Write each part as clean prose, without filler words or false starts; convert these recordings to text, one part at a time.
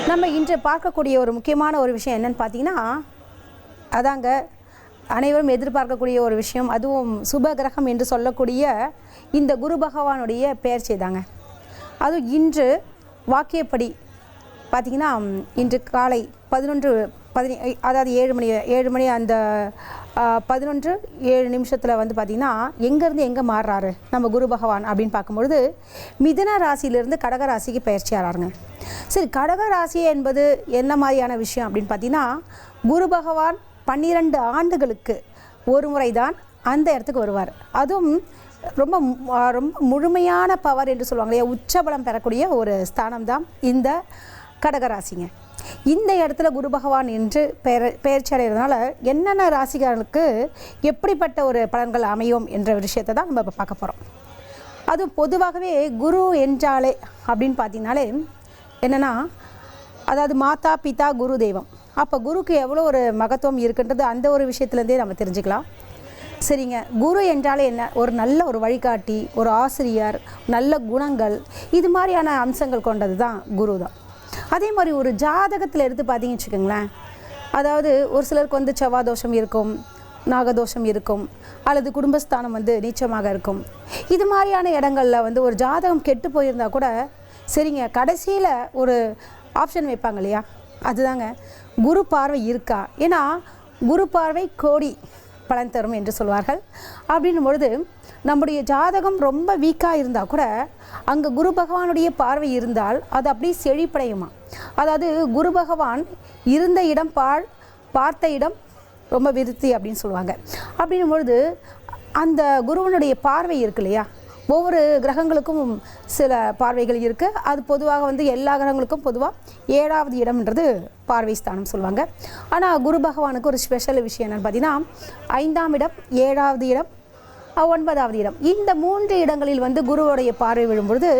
நம்ம இன்று பார்க்கக்கூடிய ஒரு முக்கியமான ஒரு விஷயம் என்னன்னு பார்த்தீங்கன்னா, அதாங்க அனைவரும் எதிர்பார்க்கக்கூடிய ஒரு விஷயம். அதுவும் சுப கிரகம் என்று சொல்லக்கூடிய இந்த குரு பகவானுடைய பெயர்ச்சி தாங்க. அதுவும் இன்று வாக்கியப்படி பார்த்திங்கன்னா, இன்று காலை 11 அதாவது 7 மணி அந்த 11:07 வந்து பார்த்திங்கன்னா, எங்கேருந்து எங்கே மாறுறாரு நம்ம குரு பகவான் அப்படின்னு பார்க்கும்பொழுது, மிதுன ராசியிலிருந்து கடக ராசிக்கு பயிற்சி ஆகிறாருங்க. சரி, கடக ராசி என்பது என்ன மாதிரியான விஷயம் அப்படின்னு பார்த்தீங்கன்னா, குரு பகவான் 12 ஆண்டுகளுக்கு ஒரு முறை தான் அந்த இடத்துக்கு வருவார். அதுவும் ரொம்ப ரொம்ப முழுமையான பவர் என்று சொல்லுவாங்க இல்லையா, உச்சபலம் பெறக்கூடிய ஒரு ஸ்தானம் தான் இந்த கடகராசிங்க. இந்த இடத்துல குரு பகவான் என்று பெயர்ச்சி அடைகிறதுனால என்னென்ன ராசிகாரர்களுக்கு எப்படிப்பட்ட ஒரு பலன்கள் அமையும் என்ற விஷயத்தை தான் நம்ம இப்போ பார்க்க போகிறோம். அதுவும் பொதுவாகவே குரு என்றாலே அப்படின்னு பார்த்தீங்கனாலே என்னென்னா, அதாவது மாதா பிதா குரு தெய்வம். அப்போ குருக்கு எவ்வளோ ஒரு மகத்துவம் இருக்குன்றது அந்த ஒரு விஷயத்துலேருந்தே நம்ம தெரிஞ்சுக்கலாம். சரிங்க, குரு என்றாலே என்ன? ஒரு நல்ல ஒரு வழிகாட்டி, ஒரு ஆசிரியர், நல்ல குணங்கள், இது மாதிரியான அம்சங்கள் கொண்டது தான் குரு தான். அதே மாதிரி ஒரு ஜாதகத்தில் எடுத்து பார்த்தீங்கன்னு வச்சுக்கோங்களேன், அதாவது ஒரு சிலருக்கு வந்து செவ்வாய் தோஷம் இருக்கும், நாகதோஷம் இருக்கும், அல்லது குடும்பஸ்தானம் வந்து நீச்சமாக இருக்கும். இது மாதிரியான இடங்களில் வந்து ஒரு ஜாதகம் கெட்டு போயிருந்தால் கூட சரிங்க, கடைசியில் ஒரு ஆப்ஷன் வைப்பாங்க இல்லையா, அதுதாங்க குரு பார்வை இருக்கா. ஏன்னா குரு பார்வை கோடி பலன் தரும் என்று சொல்வார்கள். அப்படின்னும் பொழுது நம்முடைய ஜாதகம் ரொம்ப வீக்காக இருந்தால் கூட அங்கே குரு பகவானுடைய பார்வை இருந்தால் அது அப்படியே செழிப்படையுமா. அதாவது குரு பகவான் இருந்த இடம் பார்த்த இடம் ரொம்ப விருத்தி அப்படின்னு சொல்லுவாங்க. அப்படின்னும் பொழுது அந்த குருவனுடைய பார்வை இருக்கு இல்லையா, ஒவ்வொரு கிரகங்களுக்கும் சில பார்வைகள் இருக்குது. அது பொதுவாக வந்து எல்லா கிரகங்களுக்கும் பொதுவாக 7வது இடம்ன்றது பார்வை ஸ்தானம் சொல்லுவாங்க. ஆனால் குரு பகவானுக்கு ஒரு ஸ்பெஷல் விஷயம் என்னென்னு பார்த்தீங்கன்னா, 5ஆம் இடம், 7வது இடம், 9வது இடம், இந்த 3 இடங்களில் வந்து குருவோடைய பார்வை விழும்பொழுது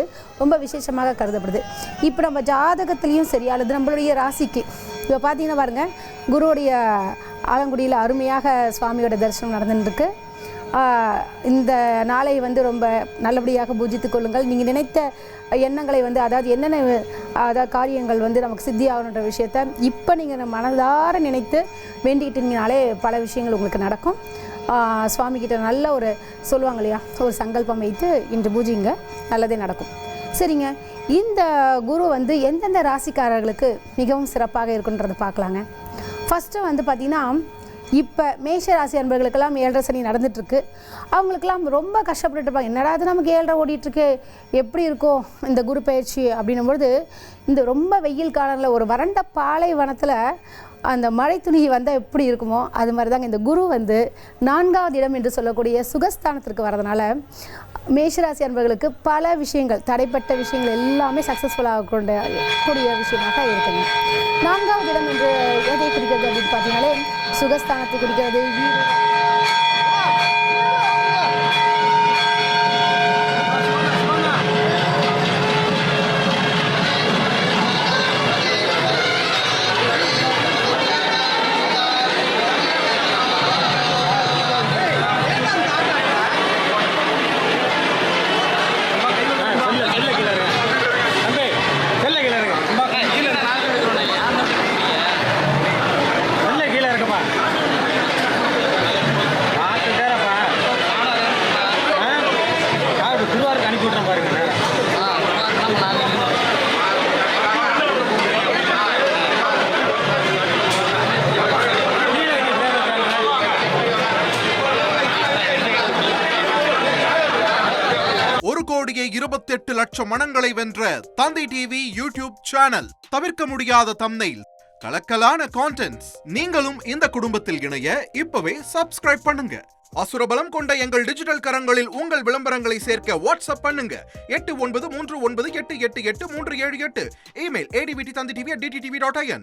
ரொம்ப விசேஷமாக கருதப்படுது. இப்போ நம்ம ஜாதகத்துலேயும் சரி, அல்லது நம்மளுடைய ராசிக்கு இப்போ பார்த்தீங்கன்னா பாருங்கள், குருவுடைய ஆலங்குடியில் அருமையாக சுவாமியோட தரிசனம் நடந்துருக்கு. இந்த நாளை வந்து ரொம்ப நல்லபடியாக பூஜித்து கொள்ளுங்கள். நீங்கள் நினைத்த எண்ணங்களை வந்து, அதாவது என்னென்ன காரியங்கள் வந்து நமக்கு சித்தி ஆகணுன்ற விஷயத்த இப்போ நீங்கள் மனதார நினைத்து வேண்டிக்கிட்டீங்கனாலே பல விஷயங்கள் உங்களுக்கு நடக்கும். சுவாமிகிட்ட நல்ல ஒரு சொல்லுவாங்க இல்லையா, ஒரு சங்கல்பம் வைத்து இன்று பூஜிங்க, நல்லதே நடக்கும். சரிங்க, இந்த குரு வந்து எந்தெந்த ராசிக்காரர்களுக்கு மிகவும் சிறப்பாக இருக்குன்றதை பார்க்கலாங்க. ஃபஸ்ட்டு வந்து பார்த்திங்கன்னா, இப்போ மேஷ ராசி அன்பர்களுக்கெல்லாம் 7.5 சனி நடந்துகிட்ருக்கு. அவங்களுக்கெல்லாம் ரொம்ப கஷ்டப்பட்டுருப்பாங்க. என்னடா அது நமக்கு 7.5 ஓடிட்டுருக்கு, எப்படி இருக்கும் இந்த குரு பயிற்சி அப்படின்னும்பொழுது, இந்த ரொம்ப வெயில் காலத்தில் ஒரு வறண்ட பாலைவனத்தில் அந்த மழை துணி வந்தால் எப்படி இருக்குமோ அது மாதிரி தாங்க இந்த குரு வந்து 4வது இடம் என்று சொல்லக்கூடிய சுகஸ்தானத்திற்கு வரதுனால மேஷராசி அன்பர்களுக்கு பல விஷயங்கள், தடைப்பட்ட விஷயங்கள் எல்லாமே சக்ஸஸ்ஃபுல்லாக கூடிய விஷயமாக இருக்குங்க. 4வது இடம் என்று எதை குறிக்கிறது அப்படின்னு பார்த்தீங்கன்னாலே சுகஸ்தானத்தை குறிக்கிறது. வீடு, கோடியே 28 லட்சம் மனங்களை வென்ற தந்தி டிவி யூடியூப் சேனல். தவிர்க்க முடியாத தம்ப்நெயில், கலக்கலான கான்டென்ட்ஸ். நீங்களும் இந்த குடும்பத்தில் இணைய இப்பவே சப்ஸ்கிரைப் பண்ணுங்க. அசுரபலம் கொண்ட எங்கள் டிஜிட்டல் கரங்களில் உங்கள் விளம்பரங்களை சேர்க்க வாட்ஸ்அப் பண்ணுங்க. 8939888838. Email advttv@dttv.in.